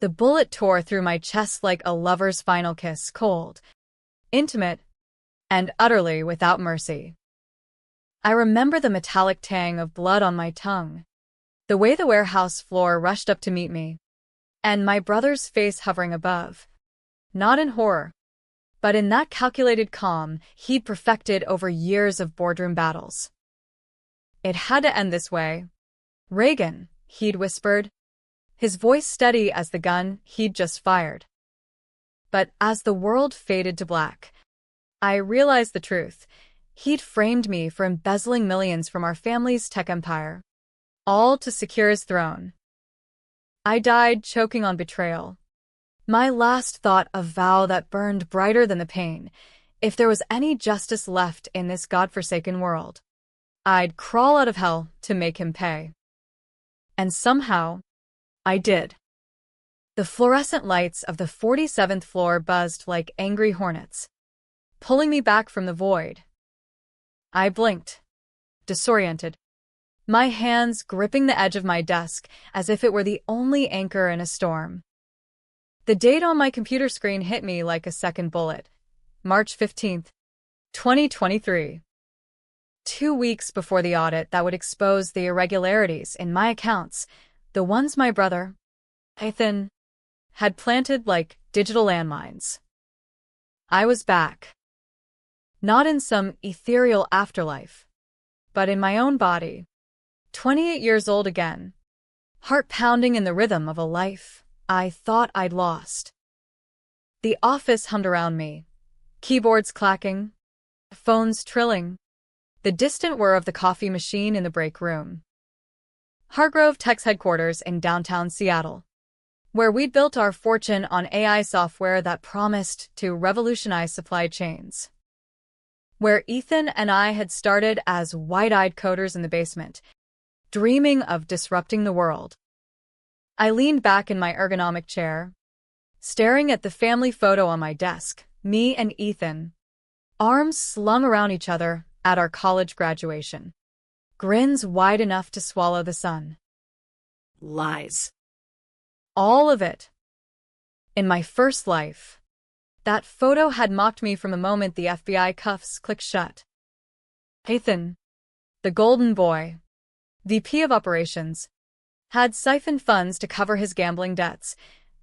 The bullet tore through my chest like a lover's final kiss, cold, intimate, and utterly without mercy. I remember the metallic tang of blood on my tongue, the way the warehouse floor rushed up to meet me, and my brother's face hovering above, not in horror, but in that calculated calm he'd perfected over years of boardroom battles. It had to end this way. Reagan, he'd whispered, his voice steady as the gun he'd just fired. But as the world faded to black, I realized the truth. He'd framed me for embezzling millions from our family's tech empire, all to secure his throne. I died choking on betrayal. My last thought a vow that burned brighter than the pain. If there was any justice left in this godforsaken world, I'd crawl out of hell to make him pay. And somehow, I did. The fluorescent lights of the 47th floor buzzed like angry hornets, pulling me back from the void. I blinked, disoriented, my hands gripping the edge of my desk as if it were the only anchor in a storm. The date on my computer screen hit me like a second bullet. March 15th, 2023. 2 weeks before the audit that would expose the irregularities in my accounts, the ones my brother, Ethan, had planted like digital landmines. I was back. Not in some ethereal afterlife, but in my own body, 28 years old again, heart pounding in the rhythm of a life I thought I'd lost. The office hummed around me, keyboards clacking, phones trilling, the distant whir of the coffee machine in the break room. Hargrove Tech's headquarters in downtown Seattle, where we'd built our fortune on AI software that promised to revolutionize supply chains. Where Ethan and I had started as wide-eyed coders in the basement, dreaming of disrupting the world. I leaned back in my ergonomic chair, staring at the family photo on my desk, me and Ethan, arms slung around each other at our college graduation, grins wide enough to swallow the sun. Lies. All of it. In my first life, that photo had mocked me from the moment the FBI cuffs clicked shut. Ethan, the golden boy, VP of Operations, had siphoned funds to cover his gambling debts,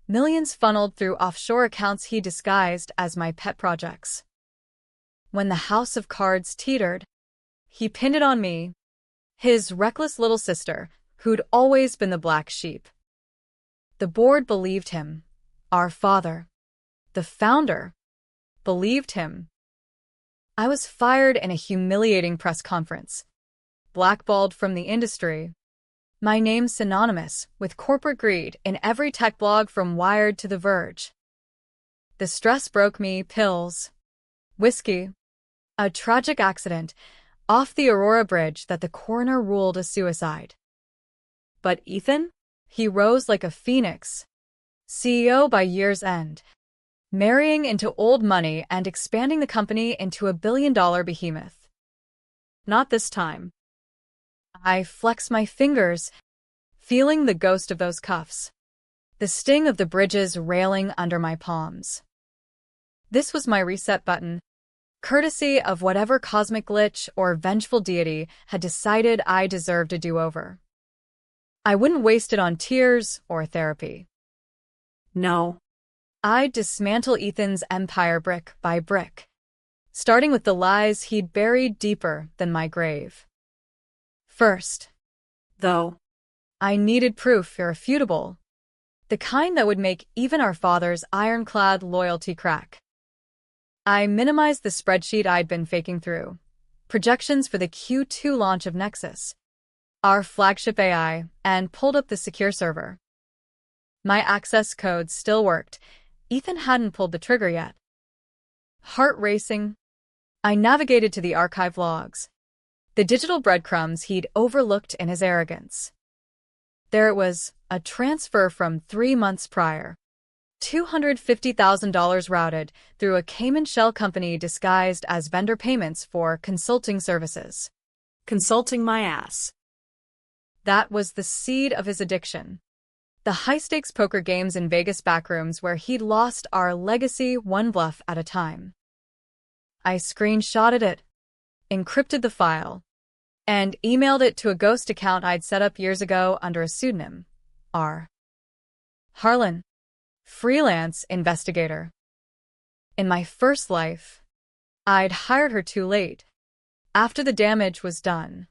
millions funneled through offshore accounts he disguised as my pet projects. When the house of cards teetered, he pinned it on me, his reckless little sister, who'd always been the black sheep. The board believed him. Our father, the founder, believed him. I was fired in a humiliating press conference, blackballed from the industry, my name synonymous with corporate greed in every tech blog from Wired to The Verge. The stress broke me, pills, whiskey, a tragic accident off the Aurora Bridge that the coroner ruled a suicide. But Ethan? He rose like a phoenix, CEO by year's end, marrying into old money and expanding the company into a billion-dollar behemoth. Not this time. I flex my fingers, feeling the ghost of those cuffs, the sting of the bridges railing under my palms. This was my reset button, courtesy of whatever cosmic glitch or vengeful deity had decided I deserved a do-over. I wouldn't waste it on tears or therapy. No. I'd dismantle Ethan's empire brick by brick, starting with the lies he'd buried deeper than my grave. First, Though. I needed proof irrefutable, the kind that would make even our father's ironclad loyalty crack. I minimized the spreadsheet I'd been faking through, projections for the Q2 launch of Nexus, our flagship AI, and pulled up the secure server. My access codes still worked. Ethan hadn't pulled the trigger yet. Heart racing, I navigated to the archive logs, the digital breadcrumbs he'd overlooked in his arrogance. There it was, a transfer from 3 months prior. $250,000 routed through a Cayman shell company disguised as vendor payments for consulting services. Consulting my ass. That was the seed of his addiction. The high-stakes poker games in Vegas backrooms where he'd lost our legacy one bluff at a time. I screenshotted it, encrypted the file, and emailed it to a ghost account I'd set up years ago under a pseudonym, R. Harlan, freelance investigator. In my first life, I'd hired her too late, after the damage was done.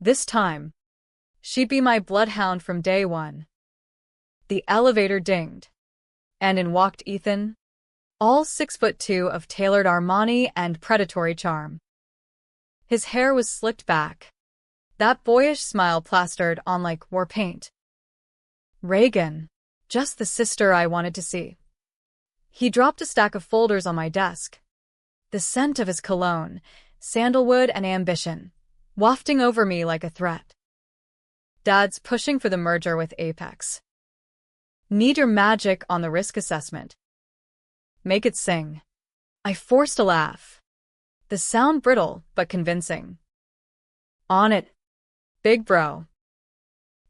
This time, she'd be my bloodhound from day one. The elevator dinged, and in walked Ethan, all 6'2" of tailored Armani and predatory charm. His hair was slicked back, that boyish smile plastered on like war paint. Reagan, just the sister I wanted to see. He dropped a stack of folders on my desk, the scent of his cologne, sandalwood and ambition, wafting over me like a threat. Dad's pushing for the merger with Apex. Need your magic on the risk assessment. Make it sing. I forced a laugh. The sound brittle but convincing. On it, big bro.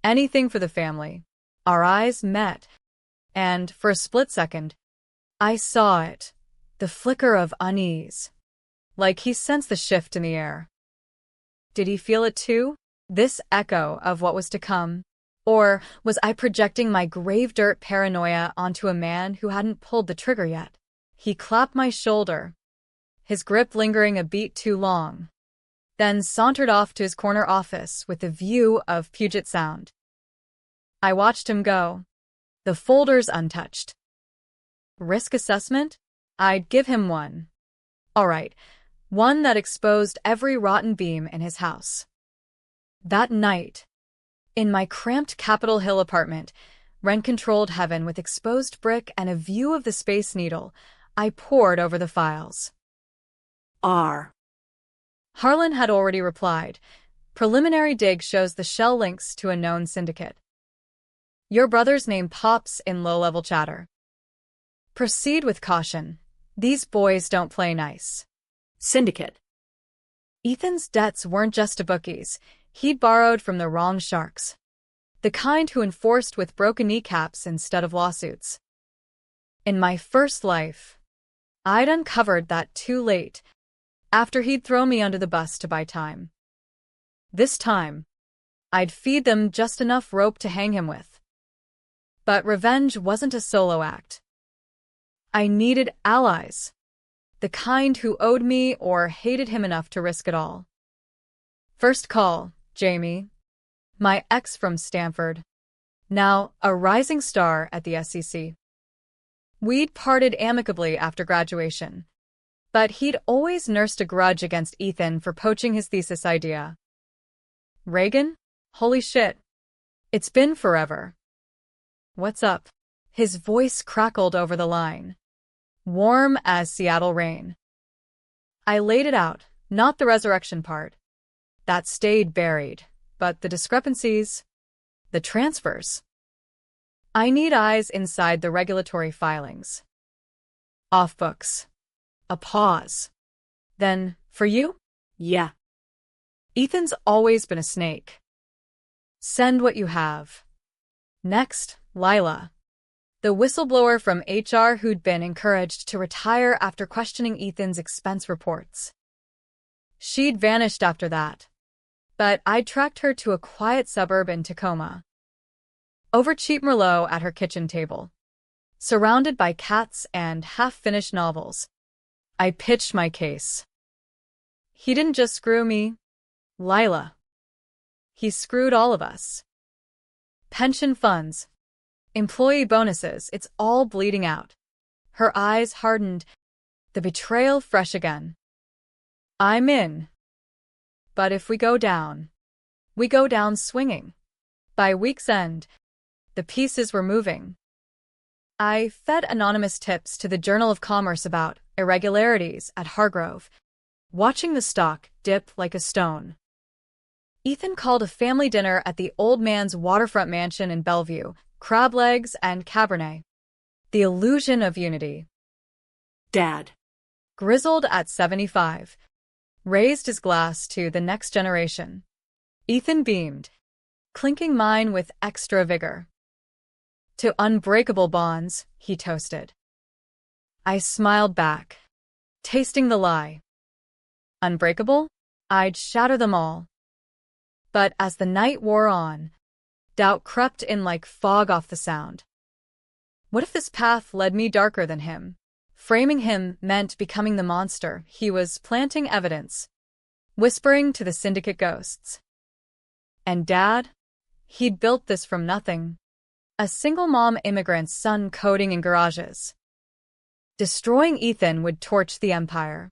Anything for the family. Our eyes met, and for a split second, I saw it, the flicker of unease. Like he sensed the shift in the air. Did he feel it too? This echo of what was to come? Or was I projecting my grave dirt paranoia onto a man who hadn't pulled the trigger yet? He clapped my shoulder, his grip lingering a beat too long, then sauntered off to his corner office with a view of Puget Sound. I watched him go, the folders untouched. Risk assessment? I'd give him one. All right, one that exposed every rotten beam in his house. That night, in my cramped Capitol Hill apartment, rent-controlled heaven with exposed brick and a view of the Space Needle, I pored over the files. R. Harlan had already replied. Preliminary dig shows the shell links to a known syndicate. Your brother's name pops in low-level chatter. Proceed with caution. These boys don't play nice. Syndicate. Ethan's debts weren't just to bookies. He'd borrowed from the wrong sharks. The kind who enforced with broken kneecaps instead of lawsuits. In my first life, I'd uncovered that too late, after he'd thrown me under the bus to buy time. This time, I'd feed them just enough rope to hang him with. But revenge wasn't a solo act. I needed allies, the kind who owed me or hated him enough to risk it all. First call, Jamie, my ex from Stanford, now a rising star at the SEC. We'd parted amicably after graduation, but he'd always nursed a grudge against Ethan for poaching his thesis idea. Reagan? Holy shit. It's been forever. What's up? His voice crackled over the line, warm as Seattle rain. I laid it out, not the resurrection part. That stayed buried, but the discrepancies, the transfers. I need eyes inside the regulatory filings. Off books. A pause. Then, for you? Yeah. Ethan's always been a snake. Send what you have. Next, Lila, the whistleblower from HR who'd been encouraged to retire after questioning Ethan's expense reports. She'd vanished after that, but I'd tracked her to a quiet suburb in Tacoma. Over cheap Merlot at her kitchen table, surrounded by cats and half-finished novels, I pitched my case. He didn't just screw me, Lila. He screwed all of us. Pension funds, employee bonuses, it's all bleeding out. Her eyes hardened, the betrayal fresh again. I'm in. But if we go down swinging. By week's end, the pieces were moving. I fed anonymous tips to the Journal of Commerce about irregularities at Hargrove, watching the stock dip like a stone. Ethan called a family dinner at the old man's waterfront mansion in Bellevue, crab legs and Cabernet. The illusion of unity. Dad, Grizzled at 75, raised his glass to the next generation. Ethan beamed, clinking mine with extra vigor. To unbreakable bonds, he toasted. I smiled back, tasting the lie. Unbreakable? I'd shatter them all. But as the night wore on, doubt crept in like fog off the sound. What if this path led me darker than him? Framing him meant becoming the monster he was planting evidence, whispering to the syndicate ghosts. And Dad? He'd built this from nothing. A single-mom immigrant's son coding in garages. Destroying Ethan would torch the empire,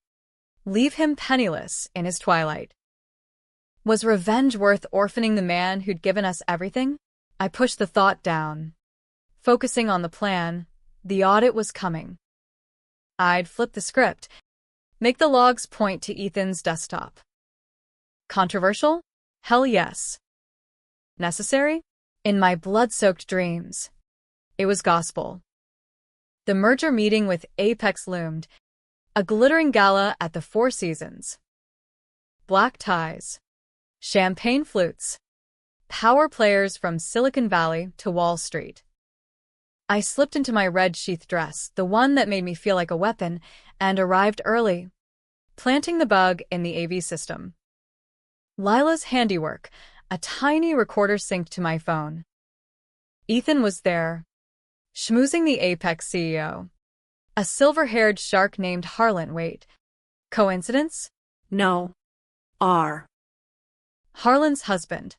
leave him penniless in his twilight. Was revenge worth orphaning the man who'd given us everything? I pushed the thought down. Focusing on the plan, the audit was coming. I'd flip the script, make the logs point to Ethan's desktop. Controversial? Hell yes. Necessary? In my blood-soaked dreams, it was gospel. The merger meeting with Apex loomed, a glittering gala at the Four Seasons. Black ties, champagne flutes, power players from Silicon Valley to Wall Street. I slipped into my red sheath dress, the one that made me feel like a weapon, and arrived early, planting the bug in the AV system. Lila's handiwork, a tiny recorder synced to my phone. Ethan was there, schmoozing the Apex CEO. A silver-haired shark named Harlan. Wait. Coincidence? No. R. Harlan's husband.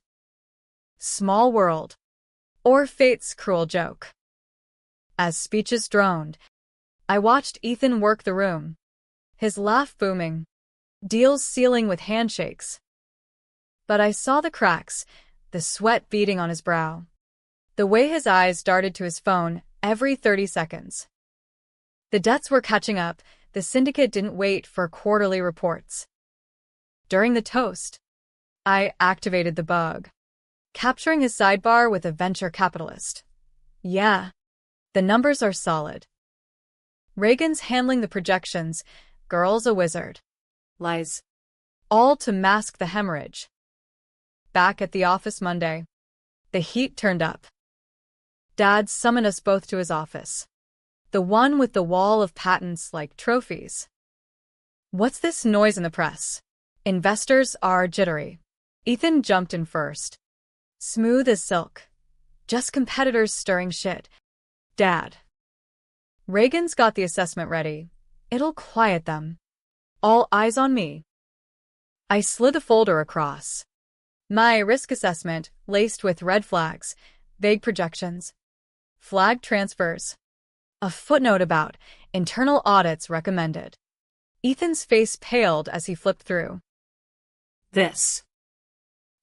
Small world. Or fate's cruel joke. As speeches droned, I watched Ethan work the room, his laugh booming, deals sealing with handshakes. But I saw the cracks, the sweat beading on his brow, the way his eyes darted to his phone every 30 seconds. The debts were catching up. The syndicate didn't wait for quarterly reports. During the toast, I activated the bug, capturing his sidebar with a venture capitalist. Yeah, the numbers are solid. Reagan's handling the projections, girl's a wizard. Lies. All to mask the hemorrhage. Back at the office Monday, the heat turned up. Dad summoned us both to his office, the one with the wall of patents like trophies. What's this noise in the press? Investors are jittery. Ethan jumped in first. Smooth as silk. Just competitors stirring shit. Dad. Reagan's got the assessment ready. It'll quiet them. All eyes on me. I slid the folder across. My risk assessment, laced with red flags, vague projections, flag transfers. A footnote about internal audits recommended. Ethan's face paled as he flipped through. This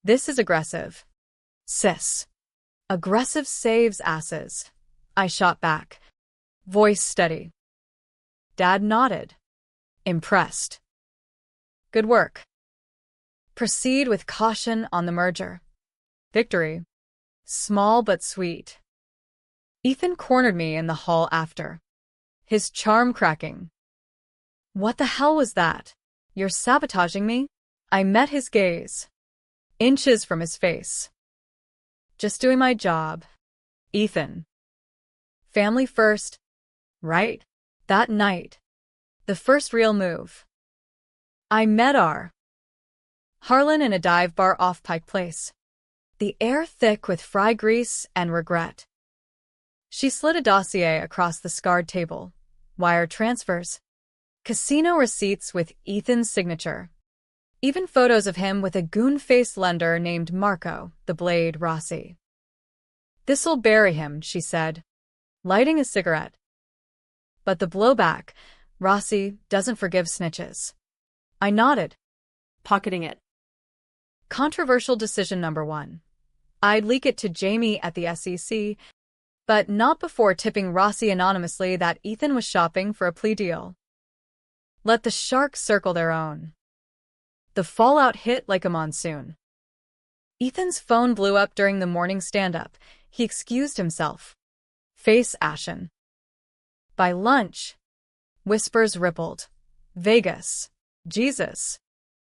is aggressive. Sis. Aggressive saves asses. I shot back, voice steady. Dad nodded, impressed. Good work. Proceed with caution on the merger. Victory. Small but sweet. Ethan cornered me in the hall after, his charm cracking. What the hell was that? You're sabotaging me? I met his gaze, inches from his face. Just doing my job. Ethan. Family first, right? That night. The first real move. I met Harlan in a dive bar off Pike Place. The air thick with fry grease and regret. She slid a dossier across the scarred table. Wire transfers. Casino receipts with Ethan's signature. Even photos of him with a goon-faced lender named Marco, the Blade Rossi. This'll bury him, she said, lighting a cigarette. But the blowback, Rossi doesn't forgive snitches. I nodded. Pocketing it. Controversial decision number 1. I'd leak it to Jamie at the SEC, but not before tipping Rossi anonymously that Ethan was shopping for a plea deal. Let the sharks circle their own. The fallout hit like a monsoon. Ethan's phone blew up during the morning stand-up. He excused himself, face ashen. By lunch, whispers rippled. Vegas. Jesus.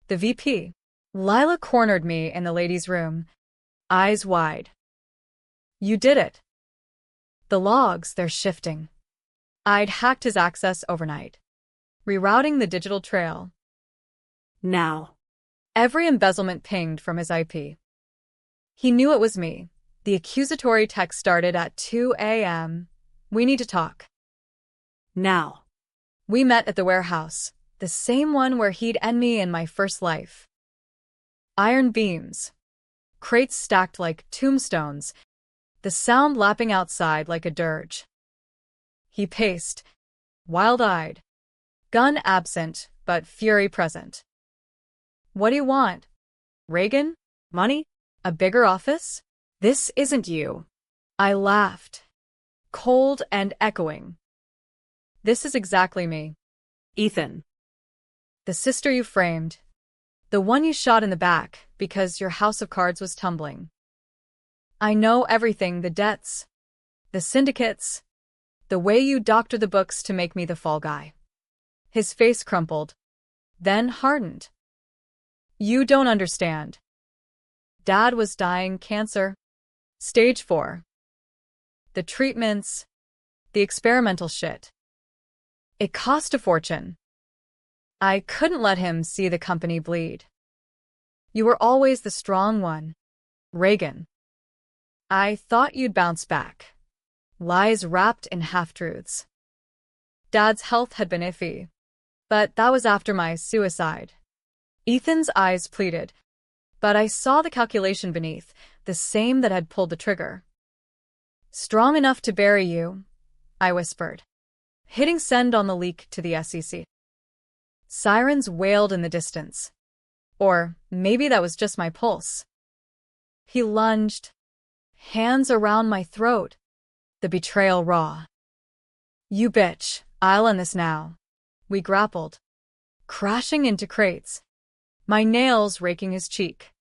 The VP. Lila cornered me in the ladies' room, eyes wide. You did it. The logs, they're shifting. I'd hacked his access overnight, rerouting the digital trail. Now. Every embezzlement pinged from his IP. He knew it was me. The accusatory text started at 2 a.m. We need to talk. Now. We met at the warehouse, the same one where he'd end me in my first life. Iron beams, crates stacked like tombstones, the sound lapping outside like a dirge. He paced, wild-eyed, gun absent, but fury present. What do you want? Reagan? Money? A bigger office? This isn't you. I laughed, cold and echoing. This is exactly me. Ethan. The sister you framed. The one you shot in the back because your house of cards was tumbling. I know everything, the debts, the syndicates, the way you doctor the books to make me the fall guy. His face crumpled, then hardened. You don't understand. Dad was dying, cancer. Stage 4. The treatments, the experimental shit. It cost a fortune. I couldn't let him see the company bleed. You were always the strong one, Reagan. I thought you'd bounce back. Lies wrapped in half-truths. Dad's health had been iffy, but that was after my suicide. Ethan's eyes pleaded, but I saw the calculation beneath, the same that had pulled the trigger. Strong enough to bury you, I whispered, hitting send on the leak to the SEC. Sirens wailed in the distance. Or maybe that was just my pulse. He lunged, hands around my throat, the betrayal raw. You bitch, I'll end this now. We grappled, crashing into crates, my nails raking his cheek.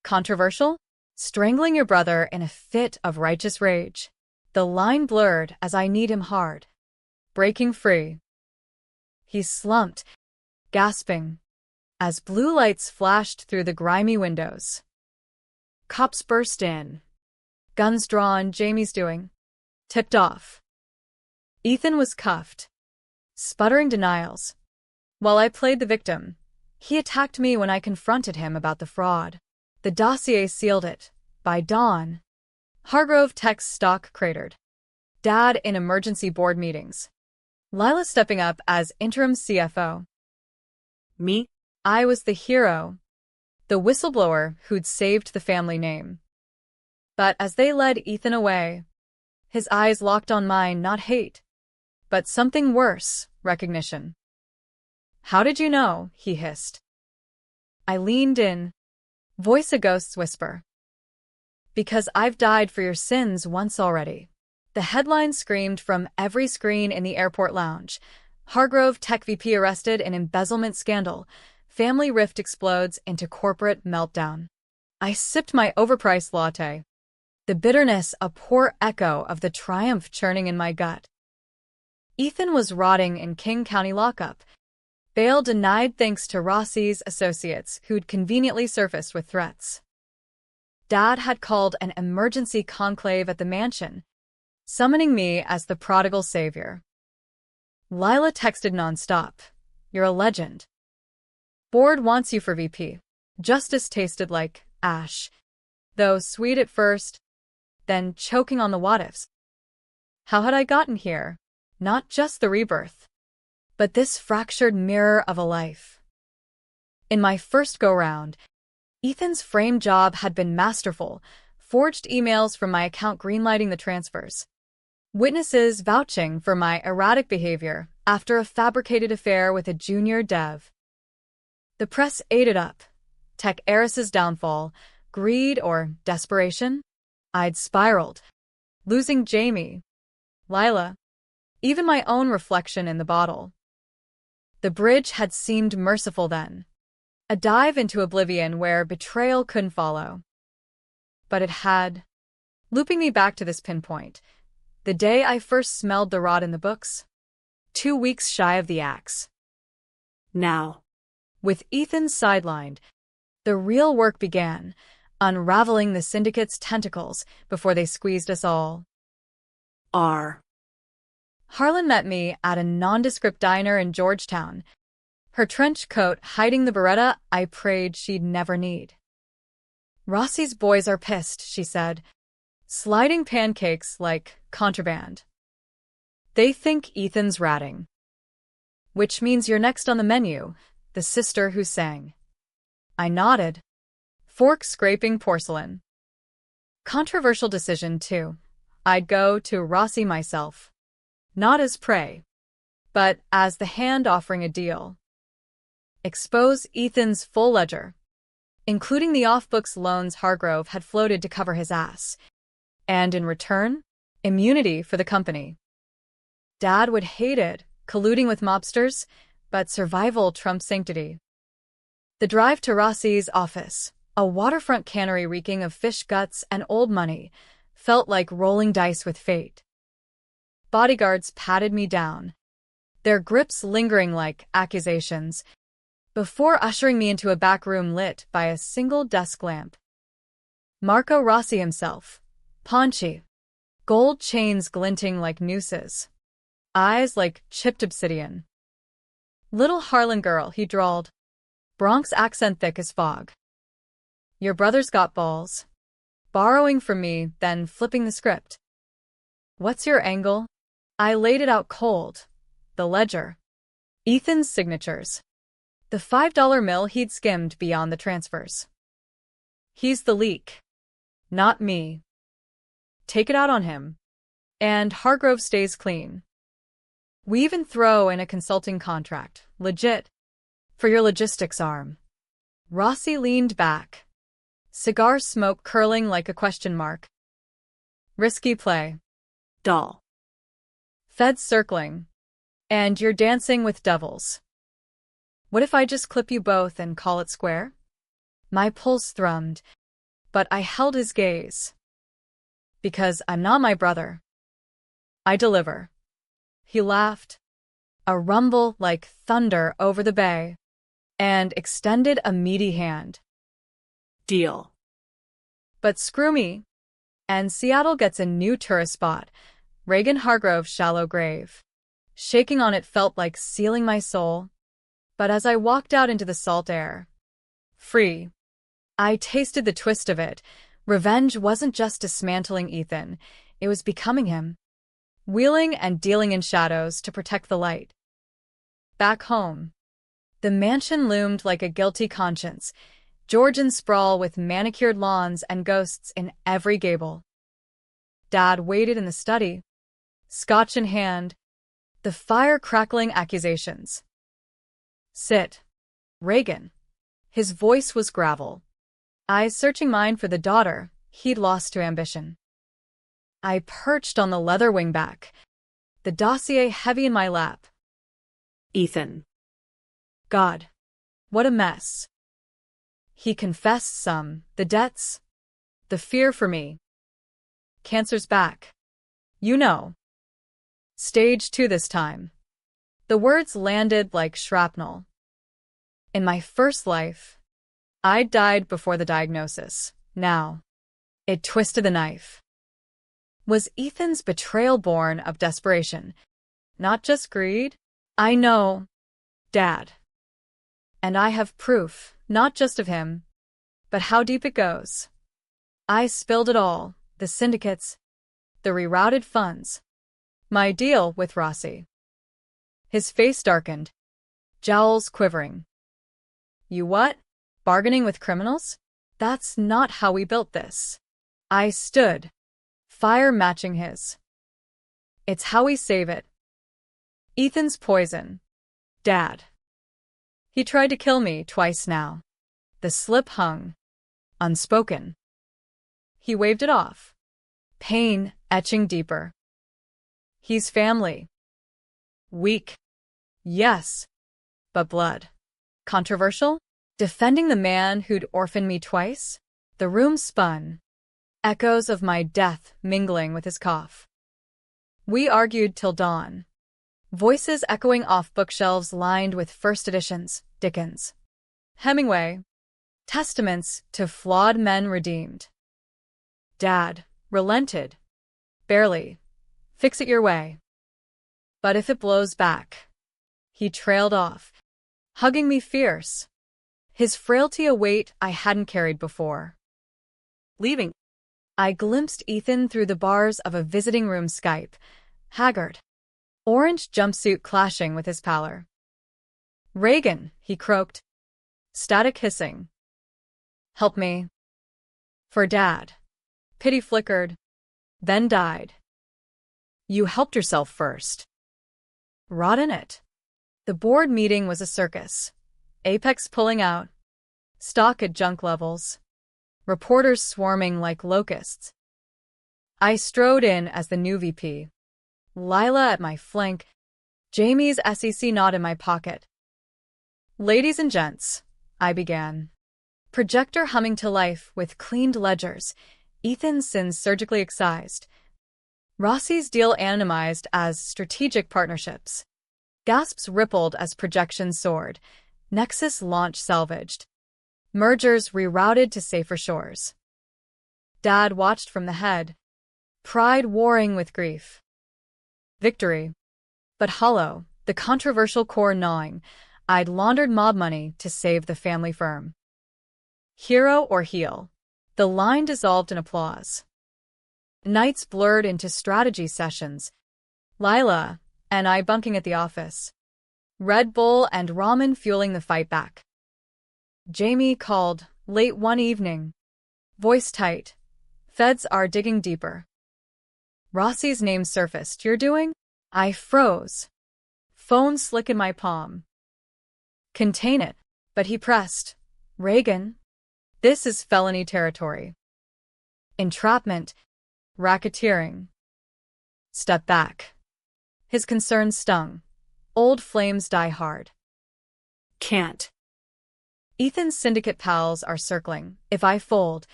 Controversial? Strangling your brother in a fit of righteous rage. The line blurred as I kneed him hard, breaking free. He slumped, gasping, as blue lights flashed through the grimy windows. Cops burst in. Guns drawn, Jamie's doing. Tipped off. Ethan was cuffed, sputtering denials. While I played the victim, he attacked me when I confronted him about the fraud. The dossier sealed it. By dawn, Hargrove Tech's stock cratered. Dad in emergency board meetings. Lila stepping up as interim CFO. Me? I was the hero, the whistleblower who'd saved the family name. But as they led Ethan away, his eyes locked on mine, not hate, but something worse, recognition. How did you know? He hissed. I leaned in, voice a ghost's whisper. Because I've died for your sins once already. The headline screamed from every screen in the airport lounge. Hargrove Tech VP arrested in embezzlement scandal. Family rift explodes into corporate meltdown. I sipped my overpriced latte. The bitterness a poor echo of the triumph churning in my gut. Ethan was rotting in King County lockup. Bail denied thanks to Rossi's associates who'd conveniently surfaced with threats. Dad had called an emergency conclave at the mansion, summoning me as the prodigal savior. Lila texted nonstop. You're a legend. Board wants you for VP. Justice tasted like ash, though sweet at first, then choking on the what-ifs. How had I gotten here? Not just the rebirth, but this fractured mirror of a life. In my first go-round, Ethan's frame job had been masterful, forged emails from my account greenlighting the transfers. Witnesses vouching for my erratic behavior after a fabricated affair with a junior dev. The press ate it up. Tech heiress's downfall, greed or desperation? I'd spiraled, losing Jamie, Lila, even my own reflection in the bottle. The bridge had seemed merciful then. A dive into oblivion where betrayal couldn't follow. But it had, looping me back to this pinpoint, the day I first smelled the rot in the books. 2 weeks shy of the axe. Now. With Ethan sidelined, the real work began, unraveling the syndicate's tentacles before they squeezed us all. R. Harlan met me at a nondescript diner in Georgetown, her trench coat hiding the Beretta I prayed she'd never need. "Rossi's boys are pissed," she said, sliding pancakes like contraband. "They think Ethan's ratting." "Which means you're next on the menu," the sister who sang. I nodded, fork scraping porcelain. Controversial decision, too. I'd go to Rossi myself. Not as prey, but as the hand offering a deal. Expose Ethan's full ledger, including the off-books loans Hargrove had floated to cover his ass. And in return, immunity for the company. Dad would hate it, colluding with mobsters, but survival trumped sanctity. The drive to Rossi's office, a waterfront cannery reeking of fish guts and old money, felt like rolling dice with fate. Bodyguards patted me down, their grips lingering like accusations, before ushering me into a back room lit by a single desk lamp. Marco Rossi himself, paunchy, gold chains glinting like nooses, eyes like chipped obsidian. "Little Harlan girl," he drawled, Bronx accent thick as fog. "Your brother's got balls." Borrowing from me, then flipping the script. "What's your angle?" I laid it out cold. The ledger. Ethan's signatures. The $5 mill he'd skimmed beyond the transfers. He's the leak. Not me. Take it out on him. And Hargrove stays clean. We even throw in a consulting contract, legit, for your logistics arm. Rossi leaned back, cigar smoke curling like a question mark. Risky play. Doll. Feds circling. And you're dancing with devils. What if I just clip you both and call it square? My pulse thrummed, but I held his gaze. Because I'm not my brother. I deliver. He laughed, a rumble like thunder over the bay, and extended a meaty hand. Deal. But screw me. And Seattle gets a new tourist spot, Reagan Hargrove's shallow grave. Shaking on it felt like sealing my soul. But as I walked out into the salt air, free, I tasted the twist of it. Revenge wasn't just dismantling Ethan, it was becoming him. Wheeling and dealing in shadows to protect the light. Back home, the mansion loomed like a guilty conscience, Georgian sprawl with manicured lawns and ghosts in every gable. Dad waited in the study, scotch in hand, the fire crackling accusations. "Sit, Reagan." His voice was gravel, eyes searching mine for the daughter he'd lost to ambition. I perched on the leather wingback, the dossier heavy in my lap. Ethan. God, what a mess. He confessed some, the debts, the fear for me. Cancer's back. You know. Stage 2 this time. The words landed like shrapnel. In my first life, I died before the diagnosis. Now, it twisted the knife. Was Ethan's betrayal born of desperation? Not just greed? I know, Dad. And I have proof, not just of him, but how deep it goes. I spilled it all, the syndicates, the rerouted funds, my deal with Rossi. His face darkened, jowls quivering. You what? Bargaining with criminals? That's not how we built this. I stood, fire matching his. It's how we save it. Ethan's poison. Dad. He tried to kill me twice now. The slip hung, unspoken. He waved it off, pain etching deeper. He's family. Weak. Yes, but blood. Controversial? Defending the man who'd orphaned me twice? The room spun, echoes of my death mingling with his cough. We argued till dawn, voices echoing off bookshelves lined with first editions, Dickens, Hemingway, testaments to flawed men redeemed. Dad relented, barely, Fix it your way. But if it blows back. He trailed off, hugging me fierce, his frailty a weight I hadn't carried before. Leaving, I glimpsed Ethan through the bars of a visiting room Skype, haggard, orange jumpsuit clashing with his pallor. Reagan, he croaked, static hissing. Help me. For Dad. Pity flickered, then died. You helped yourself first. Rot in it. The board meeting was a circus. Apex pulling out. Stock at junk levels. Reporters swarming like locusts. I strode in as the new VP. Lila at my flank. Jamie's SEC knot in my pocket. Ladies and gents, I began. Projector humming to life with cleaned ledgers. Ethan's sins surgically excised. Rossi's deal anonymized as strategic partnerships. Gasps rippled as projections soared. Nexus launch salvaged. Mergers rerouted to safer shores. Dad watched from the head. Pride warring with grief. Victory. But hollow, the controversial core gnawing. I'd laundered mob money to save the family firm. Hero or heel? The line dissolved in applause. Nights blurred into strategy sessions. Lila and I bunking at the office. Red Bull and ramen fueling the fight back. Jamie called, late one evening. Voice tight. Feds are digging deeper. Rossi's name surfaced. You're doing? I froze. Phone slick in my palm. Contain it. But he pressed. Reagan. This is felony territory. Entrapment. Racketeering. Step back. His concern stung. Old flames die hard. Can't. Ethan's syndicate pals are circling. If I fold,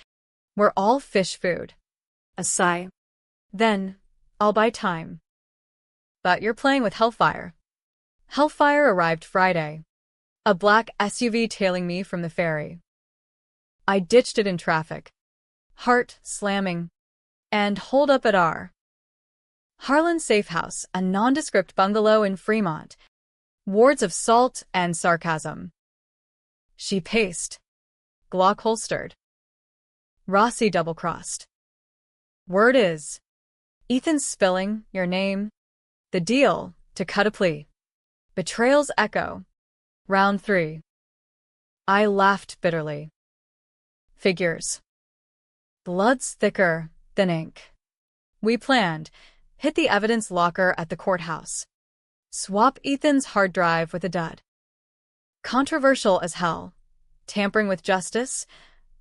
we're all fish food. A sigh. Then, I'll buy time. But you're playing with Hellfire. Hellfire arrived Friday. A black SUV tailing me from the ferry. I ditched it in traffic. Heart slamming. And holed up at our Harlan Safe House, a nondescript bungalow in Fremont. Wards of salt and sarcasm. She paced. Glock holstered. Rossi double-crossed. Word is, Ethan's spilling your name. The deal, to cut a plea. Betrayal's echo. Round 3. I laughed bitterly. Figures. Blood's thicker than ink. We planned. Hit the evidence locker at the courthouse. Swap Ethan's hard drive with a dud. Controversial as hell. Tampering with justice,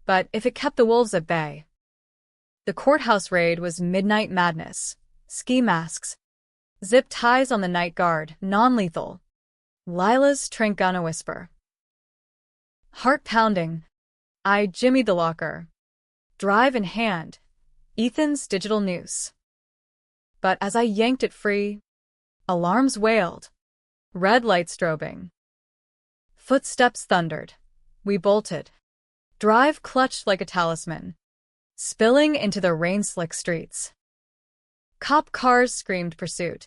but if it kept the wolves at bay. The courthouse raid was midnight madness. Ski masks. Zip ties on the night guard, non-lethal. Lila's trank gun a whisper. Heart pounding. I jimmied the locker. Drive in hand. Ethan's digital noose. But as I yanked it free, alarms wailed. Red light strobing. Footsteps thundered. We bolted. Drive clutched like a talisman. Spilling into the rain-slick streets. Cop cars screamed pursuit.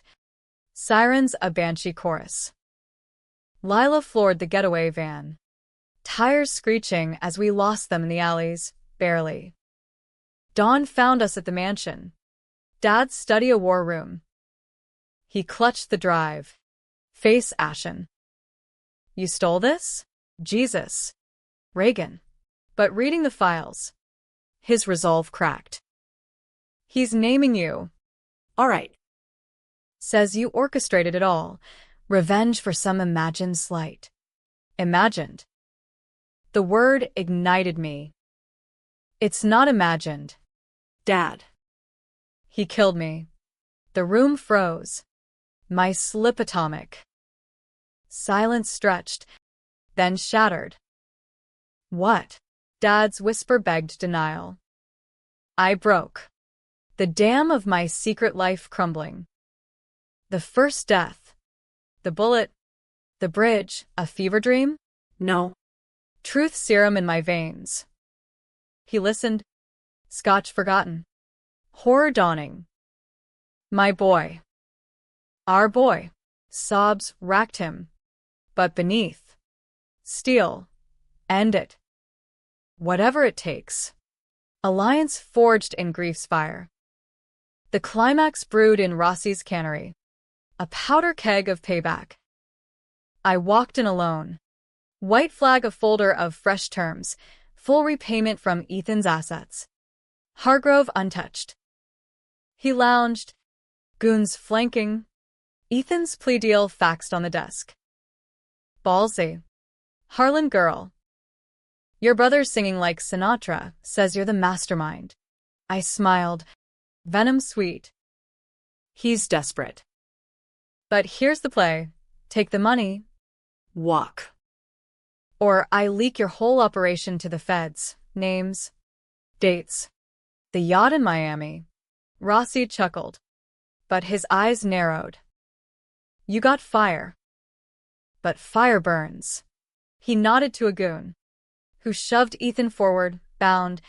Sirens a banshee chorus. Lila floored the getaway van. Tires screeching as we lost them in the alleys, barely. Dawn found us at the mansion. Dad's study a war room. He clutched the drive. Face ashen. You stole this? Jesus. Reagan. But reading the files. His resolve cracked. He's naming you. All right. Says you orchestrated it all. Revenge for some imagined slight. Imagined. The word ignited me. It's not imagined. Dad. He killed me. The room froze. My slip atomic. Silence stretched, then shattered. What? Dad's whisper begged denial. I broke. The dam of my secret life crumbling. The first death. The bullet. The bridge, a fever dream? No. Truth serum in my veins. He listened. Scotch forgotten. Horror dawning. My boy. Our boy. Sobs racked him. But beneath. Steel. End it. Whatever it takes. Alliance forged in grief's fire. The climax brewed in Rossi's cannery. A powder keg of payback. I walked in alone. White flag, a folder of fresh terms. Full repayment from Ethan's assets. Hargrove untouched. He lounged. Goons flanking. Ethan's plea deal faxed on the desk. Ballsy. Harlan girl. Your brother's singing like Sinatra, says you're the mastermind. I smiled. Venom sweet. He's desperate. But here's the play. Take the money. Walk. Or I leak your whole operation to the feds. Names. Dates. The yacht in Miami. Rossi chuckled. But his eyes narrowed. You got fire. But fire burns. He nodded to a goon, who shoved Ethan forward, bound,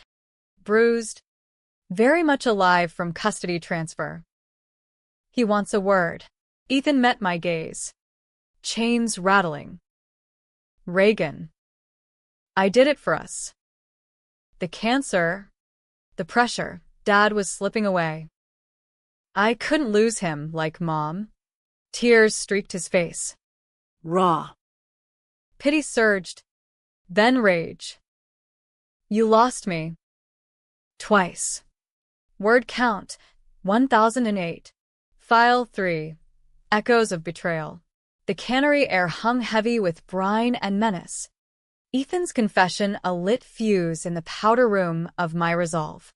bruised, very much alive from custody transfer. He wants a word. Ethan met my gaze. Chains rattling. Reagan. I did it for us. The cancer, the pressure, Dad was slipping away. I couldn't lose him like Mom. Tears streaked his face. Raw. Pity surged. Then rage. You lost me. Twice. Word count, 1008. File 3. Echoes of betrayal. The cannery air hung heavy with brine and menace. Ethan's confession a lit fuse in the powder room of my resolve.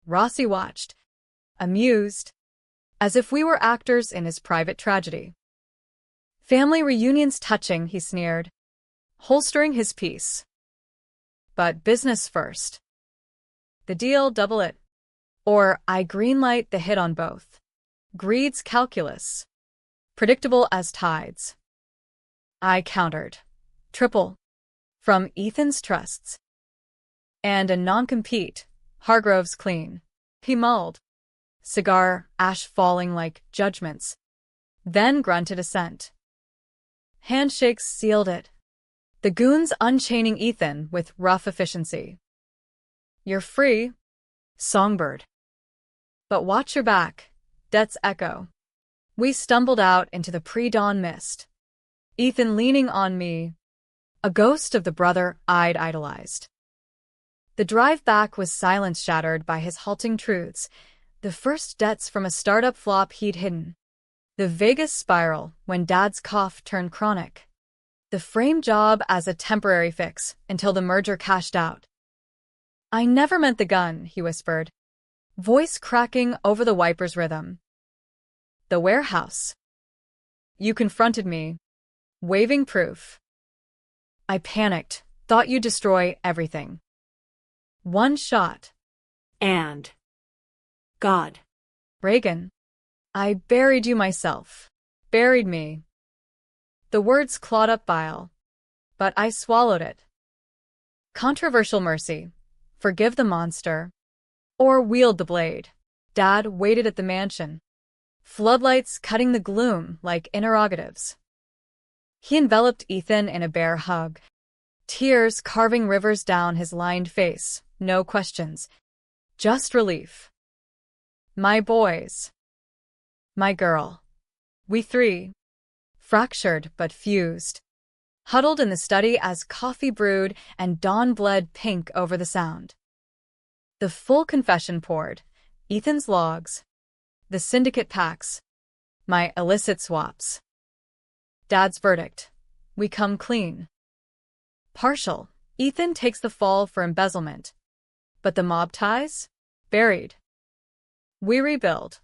Rossi watched, amused, as if we were actors in his private tragedy. Family reunions touching, he sneered, holstering his piece. But business first. The deal, double it. Or I greenlight the hit on both. Greed's calculus. Predictable as tides. I countered. Triple. From Ethan's trusts. And a non-compete. Hargrove's clean. He mulled. Cigar, ash falling like judgments. Then grunted assent. Handshakes sealed it. The goons unchaining Ethan with rough efficiency. You're free, songbird. But watch your back, debt's echo. We stumbled out into the pre-dawn mist. Ethan leaning on me, a ghost of the brother I'd idolized. The drive back was silence shattered by his halting truths, the first debts from a startup flop he'd hidden. The Vegas spiral when Dad's cough turned chronic. The frame job as a temporary fix until the merger cashed out. I never meant the gun, he whispered, voice cracking over the wiper's rhythm. The warehouse. You confronted me, waving proof. I panicked, thought you'd destroy everything. One shot. And. God. Reagan. I buried you myself. Buried me. The words clawed up bile. But I swallowed it. Controversial mercy. Forgive the monster. Or wield the blade. Dad waited at the mansion. Floodlights cutting the gloom like interrogatives. He enveloped Ethan in a bear hug. Tears carving rivers down his lined face. No questions. Just relief. My boys. My girl. We three. Fractured but fused. Huddled in the study as coffee brewed and dawn bled pink over the sound. The full confession poured. Ethan's logs. The syndicate packs. My illicit swaps. Dad's verdict. We come clean. Partial. Ethan takes the fall for embezzlement. But the mob ties? Buried. We rebuild.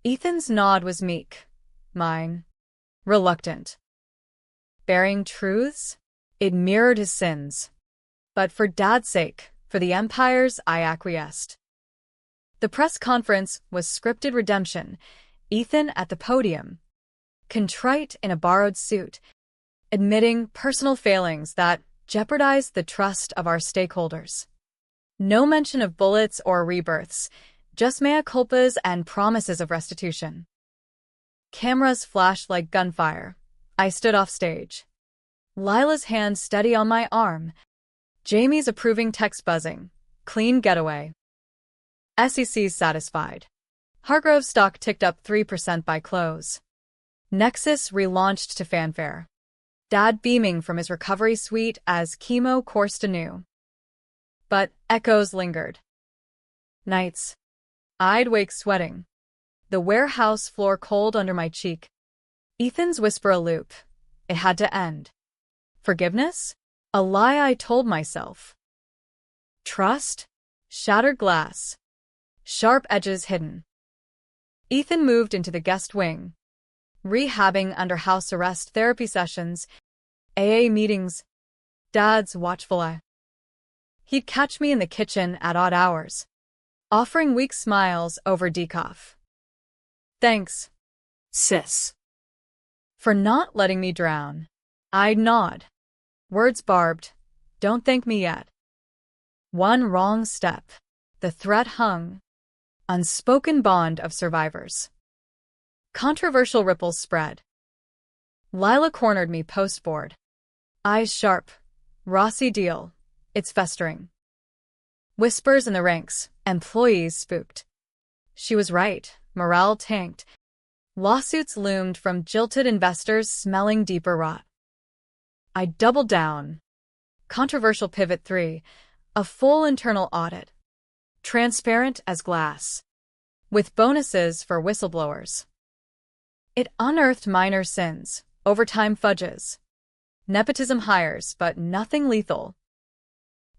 Ethan's nod was meek. Mine. Reluctant. Bearing truths? It mirrored his sins. But for Dad's sake, for the Empire's, I acquiesced. The press conference was scripted redemption. Ethan at the podium. Contrite in a borrowed suit. Admitting personal failings that jeopardized the trust of our stakeholders. No mention of bullets or rebirths. Just mea culpas and promises of restitution. Cameras flashed like gunfire. I stood off stage. Lila's hand steady on my arm. Jamie's approving text buzzing. Clean getaway. SEC's satisfied. Hargrove's stock ticked up 3% by close. Nexus relaunched to fanfare. Dad beaming from his recovery suite as chemo coursed anew. But echoes lingered. Nights. I'd wake sweating. The warehouse floor cold under my cheek. Ethan's whisper a loop. It had to end. Forgiveness? A lie I told myself. Trust? Shattered glass. Sharp edges hidden. Ethan moved into the guest wing. Rehabbing under house arrest therapy sessions, AA meetings, Dad's watchful eye. He'd catch me in the kitchen at odd hours, offering weak smiles over decaf. Thanks, Sis. for not letting me drown. I'd nod. Words barbed. Don't thank me yet. One wrong step. The threat hung. Unspoken bond of survivors. Controversial ripples spread. Lila cornered me post-board. Eyes sharp. Rossi deal. It's festering. Whispers in the ranks. Employees spooked. She was right. Morale tanked. Lawsuits loomed from jilted investors smelling deeper rot. I doubled down. Controversial pivot 3. A full internal audit. Transparent as glass. With bonuses for whistleblowers. It unearthed minor sins, overtime fudges, nepotism hires, but nothing lethal.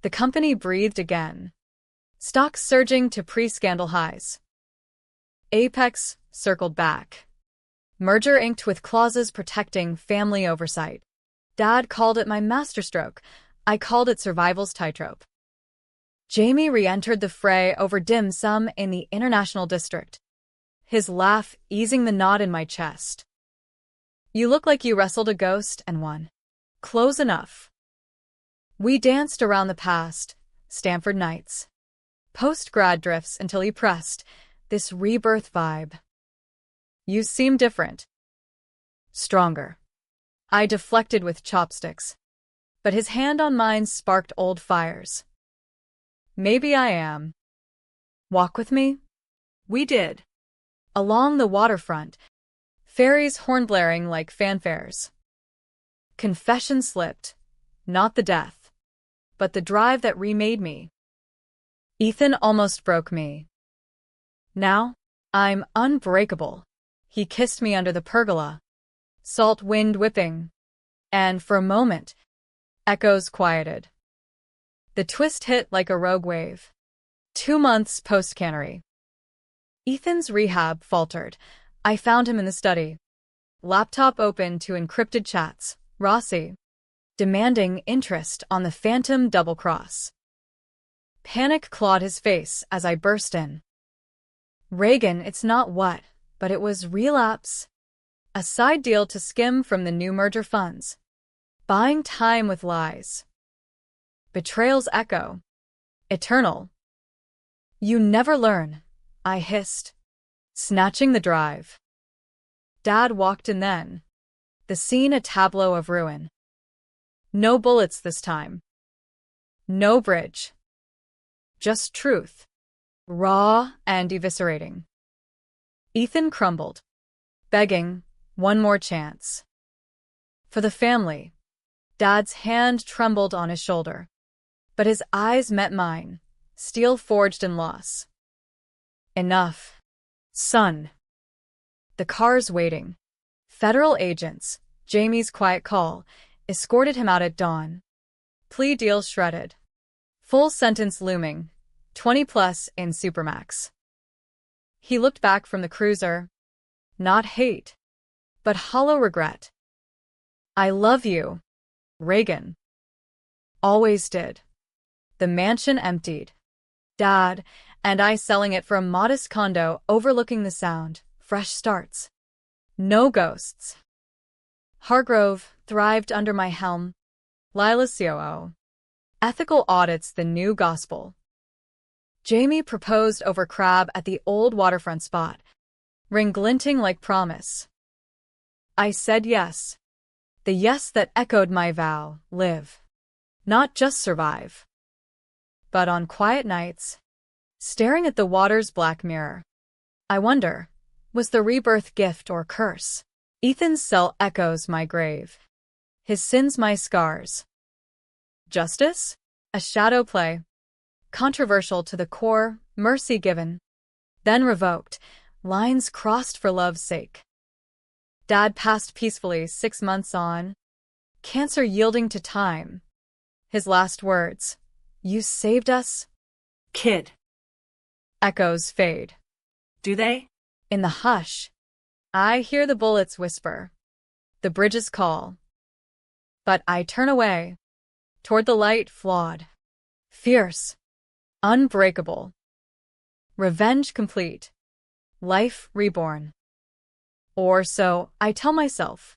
The company breathed again. Stocks surging to pre-scandal highs. Apex circled back. Merger inked with clauses protecting family oversight. Dad called it my masterstroke. I called it survival's tightrope. Jamie re-entered the fray over dim sum in the International District. His laugh easing the knot in my chest. You look like you wrestled a ghost and won. Close enough. We danced around the past, Stanford nights. Post-grad drifts until he pressed, this rebirth vibe. You seem different. Stronger. I deflected with chopsticks. But his hand on mine sparked old fires. Maybe I am. Walk with me? We did. Along the waterfront, ferries horn blaring like fanfares. Confession slipped, not the death, but the drive that remade me. Ethan almost broke me. Now, I'm unbreakable. He kissed me under the pergola, salt wind whipping, and for a moment, echoes quieted. The twist hit like a rogue wave. 2 months post-cannery. Ethan's rehab faltered. I found him in the study. Laptop open to encrypted chats. Rossi. Demanding interest on the phantom double-cross. Panic clawed his face as I burst in. Reagan, it's not what, but it was relapse. A side deal to skim from the new merger funds. Buying time with lies. Betrayal's echo. Eternal. You never learn, I hissed, snatching the drive. Dad walked in then. The scene a tableau of ruin. No bullets this time. No bridge. Just truth. Raw and eviscerating. Ethan crumbled, begging, one more chance. For the family. Dad's hand trembled on his shoulder. But his eyes met mine, steel forged in loss. Enough. Son. The car's waiting. Federal agents, Jamie's quiet call, escorted him out at dawn. Plea deal shredded. Full sentence looming, 20+ in Supermax. He looked back from the cruiser. Not hate, but hollow regret. I love you, Reagan. Always did. The mansion emptied. Dad and I selling it for a modest condo overlooking the Sound. Fresh starts. No ghosts. Hargrove thrived under my helm. Lila's COO. Ethical audits the new gospel. Jamie proposed over crab at the old waterfront spot, ring glinting like promise. I said yes. The yes that echoed my vow, live. Not just survive. But on quiet nights, staring at the water's black mirror, I wonder, was the rebirth gift or curse? Ethan's cell echoes my grave. His sins my scars. Justice? A shadow play. Controversial to the core, mercy given. Then revoked, lines crossed for love's sake. Dad passed peacefully 6 months on, cancer yielding to time. His last words, "You saved us?" Kid. Echoes fade. Do they? In the hush, I hear the bullets whisper, the bridges call. But I turn away, toward the light flawed, fierce, unbreakable. Revenge complete, life reborn. Or so I tell myself.